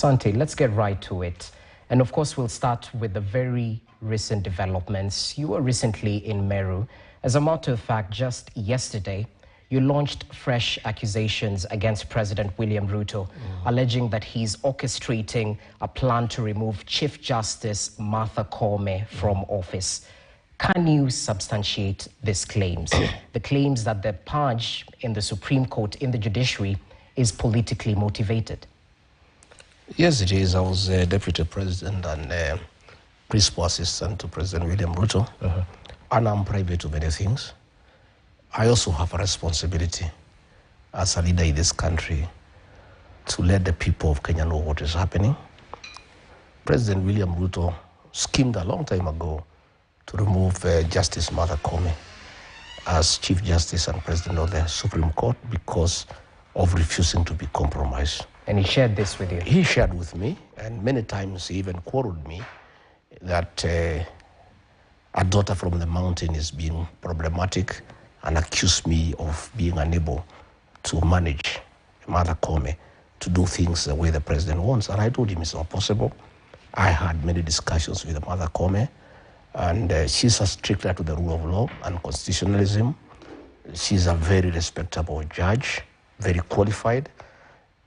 Asante, let's get right to it. And of course, we'll start with the very recent developments. You were recently in Meru. As a matter of fact, just yesterday, you launched fresh accusations against President William Ruto, alleging that he's orchestrating a plan to remove Chief Justice Martha Koome from office. Can you substantiate these claims? The claims that the purge in the Supreme Court, in the judiciary, is politically motivated? Yes, it is. I was Deputy President and Principal Assistant to President William Ruto, and I'm privy to many things. I also have a responsibility as a leader in this country to let the people of Kenya know what is happening. President William Ruto schemed a long time ago to remove Justice Martha Koome as Chief Justice and President of the Supreme Court because of refusing to be compromised. And he shared this with you? He shared with me, and many times he even quarreled me that a daughter from the mountain is being problematic and accused me of being unable to manage Martha Koome to do things the way the president wants. And I told him it's not possible. I had many discussions with Martha Koome, and she's a stricter to the rule of law and constitutionalism. She's a very respectable judge, very qualified,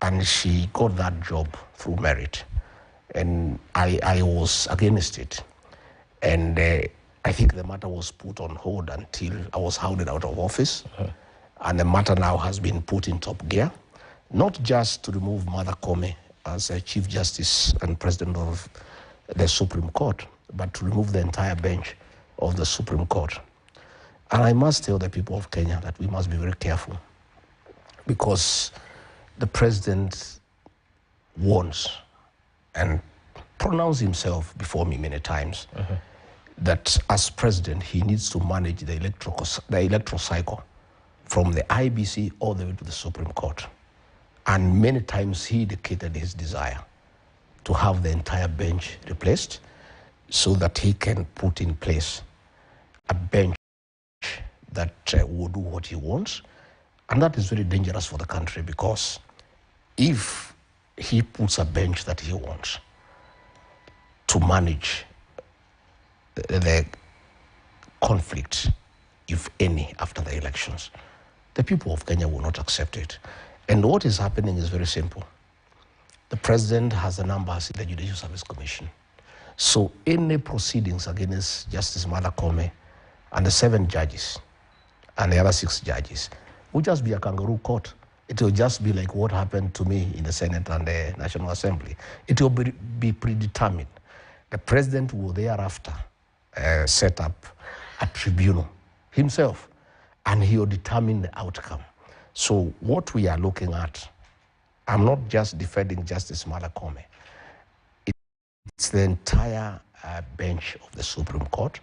and she got that job through merit. And I was against it. And I think the matter was put on hold until I was hounded out of office. And the matter now has been put in top gear, not just to remove Martha Koome as a Chief Justice and President of the Supreme Court, but to remove the entire bench of the Supreme Court. And I must tell the people of Kenya that we must be very careful, because the president warns and pronounced himself before me many times that as president, he needs to manage the electoral cycle from the IBC all the way to the Supreme Court. And many times he indicated his desire to have the entire bench replaced so that he can put in place a bench that will do what he wants. And that is very dangerous for the country, because if he puts a bench that he wants to manage the conflict, if any, after the elections, the people of Kenya will not accept it. And what is happening is very simple. The president has the numbers in the Judicial Service Commission. So any proceedings against Justice Martha Koome and the 7 judges and the other 6 judges will just be a kangaroo court. It will just be like what happened to me in the Senate and the National Assembly. It will be predetermined. The president will thereafter set up a tribunal himself, and he will determine the outcome. So what we are looking at, I'm not just defending Justice Martha Koome. It's the entire bench of the Supreme Court.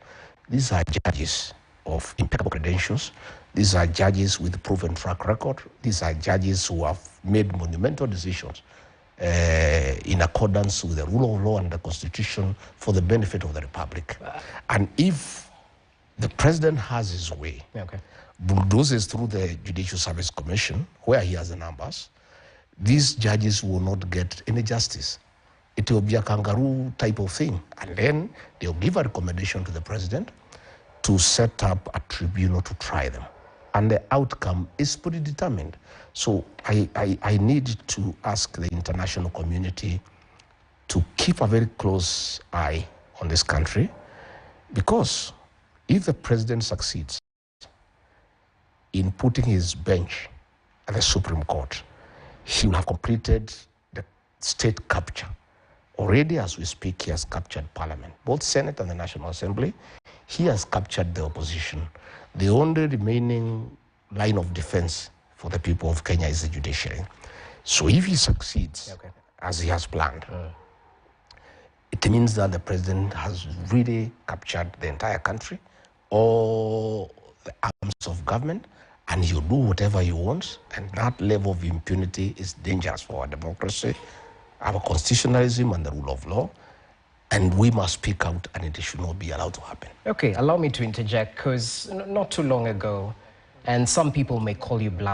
These are judges of impeccable credentials. These are judges with proven track record. These are judges who have made monumental decisions in accordance with the rule of law and the Constitution for the benefit of the Republic. And if the president has his way, bulldozes through the Judicial Service Commission, where he has the numbers, these judges will not get any justice. It will be a kangaroo type of thing. And then they'll give a recommendation to the president to set up a tribunal to try them. And the outcome is predetermined. So I need to ask the international community to keep a very close eye on this country, because if the president succeeds in putting his bench at the Supreme Court, he will have completed the state capture. Already as we speak, he has captured Parliament, both Senate and the National Assembly. He has captured the opposition. The only remaining line of defense for the people of Kenya is the judiciary. So if he succeeds, as he has planned, it means that the president has really captured the entire country, all the arms of government, and he'll do whatever he wants. And that level of impunity is dangerous for our democracy, our constitutionalism, and the rule of law. And we must speak out, and it should not be allowed to happen. Okay, allow me to interject, because not too long ago, and some people may call you bluff,